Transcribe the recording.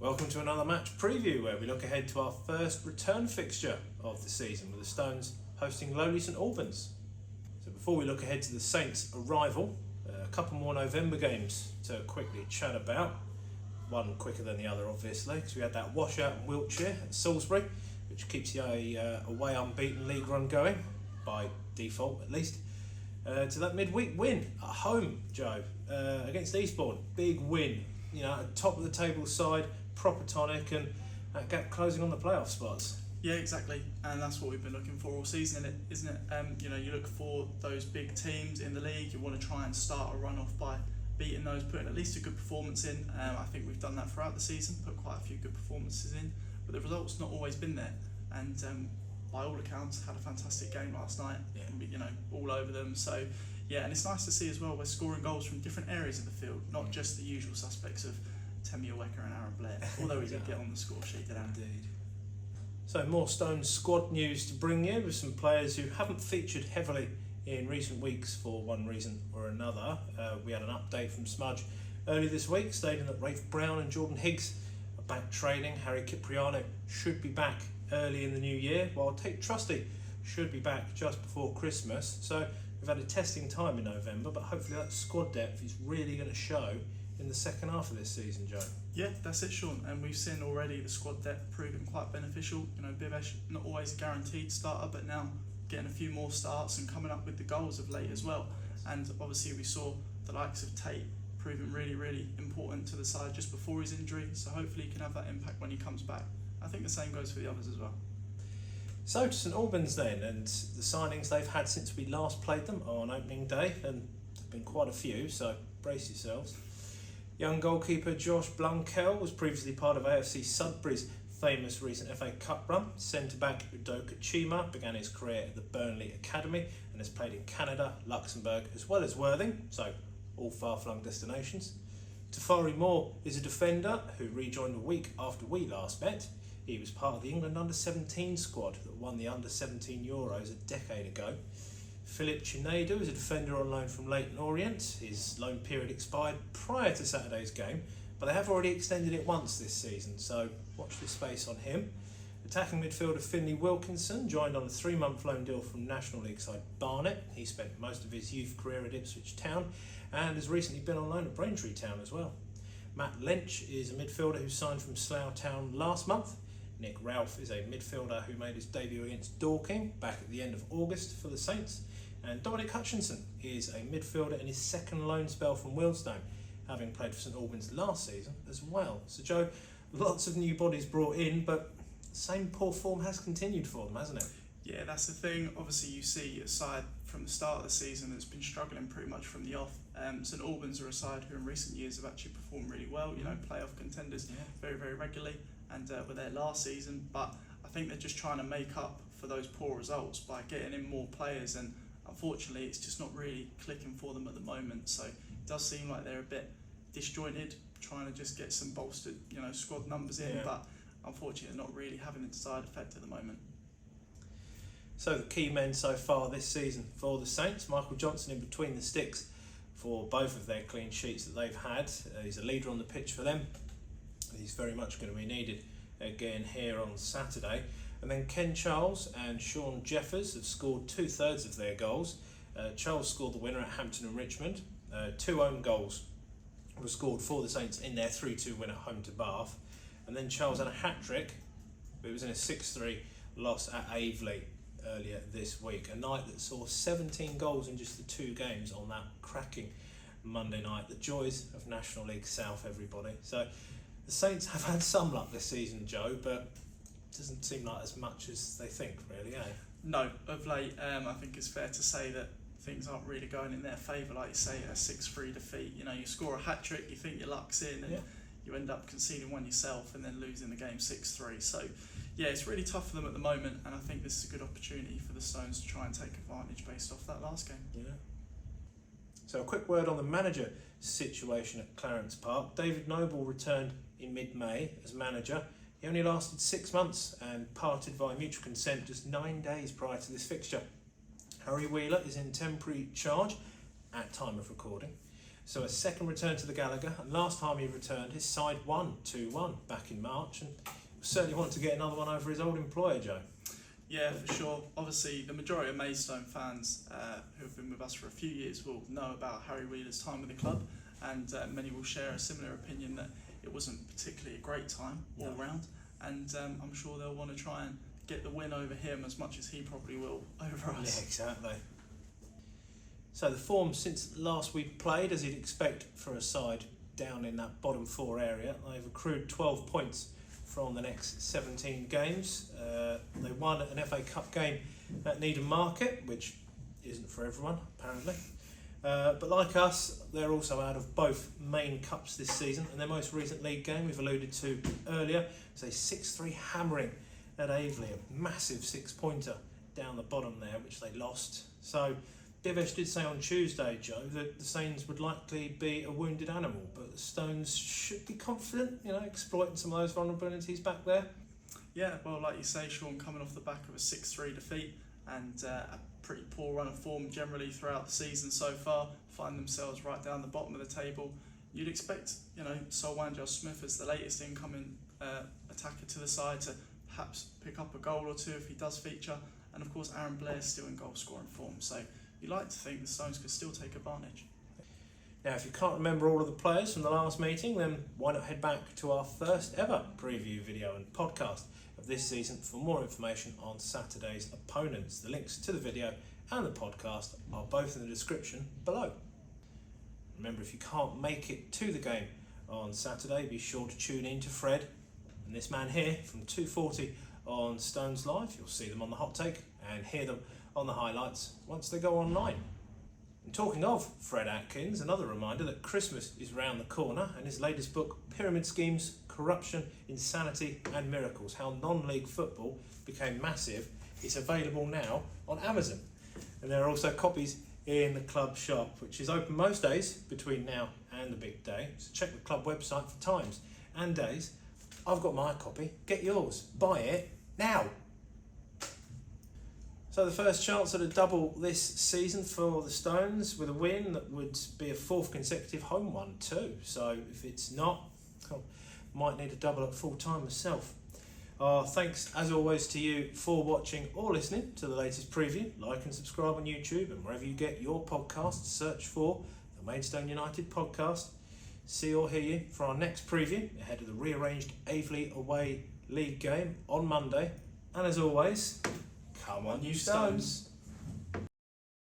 Welcome to another match preview where we look ahead to our first return fixture of the season with the Stones hosting lowly St Albans. So before we look ahead to the Saints' arrival, a couple more November games to quickly chat about. One quicker than the other obviously, because we had that washout in Wiltshire at Salisbury, which keeps the away unbeaten league run going, by default at least. To that midweek win at home, Joe, against Eastbourne. Big win, at top of the table side, proper tonic, and that gap closing on the playoff spots. Yeah, exactly, and that's what we've been looking for all season, isn't it? You look for those big teams in the league. You want to try and start a run off by beating those, putting at least a good performance in. I think we've done that throughout the season, put quite a few good performances in, but the results not always been there. And by all accounts, had a fantastic game last night. Yeah. All over them. So yeah, and it's nice to see as well we're scoring goals from different areas of the field, not just the usual suspects of Temi Aweka and Aaron Blair, although he did get on the score sheet today. Indeed. So more Stones squad news to bring you with some players who haven't featured heavily in recent weeks for one reason or another. We had an update from Smudge earlier this week stating that Rafe Brown and Jordan Higgs are back training. Harry Cipriano should be back early in the new year, while Tate Trusty should be back just before Christmas. So we've had a testing time in November, but hopefully that squad depth is really going to show in the second half of this season, Joe. Yeah, that's it, Sean. And we've seen already the squad depth proving quite beneficial. Bivesh, not always a guaranteed starter, but now getting a few more starts and coming up with the goals of late as well. And obviously we saw the likes of Tate proving really, really important to the side just before his injury. So hopefully he can have that impact when he comes back. I think the same goes for the others as well. So to St Albans then, and the signings they've had since we last played them on opening day, and there've been quite a few, so brace yourselves. Young goalkeeper Josh Blunkell was previously part of AFC Sudbury's famous recent FA Cup run. Centre-back Udoka Chima began his career at the Burnley Academy and has played in Canada, Luxembourg as well as Worthing, so all far-flung destinations. Tafari Moore is a defender who rejoined a week after we last met. He was part of the England under-17 squad that won the under-17 Euros a decade ago. Philip Chinedu is a defender on loan from Leyton Orient. His loan period expired prior to Saturday's game, but they have already extended it once this season, so watch this space on him. Attacking midfielder Finlay Wilkinson joined on a 3-month loan deal from National League side Barnet. He spent most of his youth career at Ipswich Town and has recently been on loan at Braintree Town as well. Matt Lynch is a midfielder who signed from Slough Town last month. Nick Ralph is a midfielder who made his debut against Dorking back at the end of August for the Saints. And Dominic Hutchinson is a midfielder in his second loan spell from Wealdstone, having played for St Albans last season as well. So Joe, lots of new bodies brought in, but the same poor form has continued for them, hasn't it? Yeah, that's the thing. Obviously you see a side from the start of the season that's been struggling pretty much from the off. St Albans are a side who in recent years have actually performed really well, playoff contenders very, very regularly, and were there last season, but I think they're just trying to make up for those poor results by getting in more players, and unfortunately it's just not really clicking for them at the moment. So it does seem like they're a bit disjointed, trying to just get some bolstered squad numbers in, but unfortunately not really having the desired effect at the moment. So the key men so far this season for the Saints, Michael Johnson in between the sticks for both of their clean sheets that they've had. He's a leader on the pitch for them. He's very much going to be needed again here on Saturday. And then Ken Charles and Sean Jeffers have scored 2/3 of their goals. Charles scored the winner at Hampton and Richmond. 2 own goals were scored for the Saints in their 3-2 win at home to Bath. And then Charles had a hat-trick, but it was in a 6-3 loss at Aveley earlier this week. A night that saw 17 goals in just the 2 games on that cracking Monday night. The joys of National League South, everybody. So the Saints have had some luck this season, Joe, but it doesn't seem like as much as they think, really, eh? No, of late, I think it's fair to say that things aren't really going in their favour. Like you say, a 6-3 defeat, you score a hat-trick, you think your luck's in, and you end up conceding one yourself and then losing the game 6-3. So yeah, it's really tough for them at the moment, and I think this is a good opportunity for the Stones to try and take advantage based off that last game. Yeah. So a quick word on the manager situation at Clarence Park. David Noble returned in mid-May as manager. He only lasted 6 months and parted via mutual consent just 9 days prior to this fixture. Harry Wheeler is in temporary charge at time of recording. So a second return to the Gallagher, and last time he returned, his side won 2-1 back in March, and certainly want to get another one over his old employer, Joe. Yeah, for sure. Obviously, the majority of Maidstone fans who have been with us for a few years will know about Harry Wheeler's time with the club, and many will share a similar opinion that it wasn't particularly a great time all round, and I'm sure they'll want to try and get the win over him as much as he probably will over us. Yeah, exactly. So the form since last we played, as you'd expect for a side down in that bottom 4 area, they've accrued 12 points from the next 17 games. They won an FA Cup game at Needham Market, which isn't for everyone, apparently. But like us, they're also out of both main cups this season, and their most recent league game we've alluded to earlier was a 6-3 hammering at Aveley, a massive 6-pointer down the bottom there, which they lost. So Divesh did say on Tuesday, Joe, that the Saints would likely be a wounded animal, but the Stones should be confident, exploiting some of those vulnerabilities back there. Yeah, well, like you say, Sean, coming off the back of a 6-3 defeat and a pretty poor run of form generally throughout the season so far, find themselves right down the bottom of the table. You'd expect, Solwanjo Smith as the latest incoming attacker to the side to perhaps pick up a goal or two if he does feature, and of course Aaron Blair's still in goal scoring form, so you like to think the Stones could still take advantage. Now, if you can't remember all of the players from the last meeting, then why not head back to our first ever preview video and podcast of this season for more information on Saturday's opponents. The links to the video and the podcast are both in the description below. Remember, if you can't make it to the game on Saturday, be sure to tune in to Fred and this man here from 2:40 on Stones Live. You'll see them on the hot take and hear them on the highlights once they go online. And talking of Fred Atkins, another reminder that Christmas is round the corner, and his latest book, Pyramid Schemes, Corruption, Insanity and Miracles, How Non-League Football Became Massive, is available now on Amazon. And there are also copies in the club shop, which is open most days between now and the big day. So check the club website for times and days. I've got my copy. Get yours. Buy it now. So the first chance at a double this season for the Stones with a win that would be a 4th consecutive home one too. So if it's not, might need a double at full time myself. Thanks as always to you for watching or listening to the latest preview. Like and subscribe on YouTube, and wherever you get your podcasts, search for the Maidstone United podcast. See or hear you for our next preview ahead of the rearranged Aveley away league game on Monday. And as always, come on you Stones!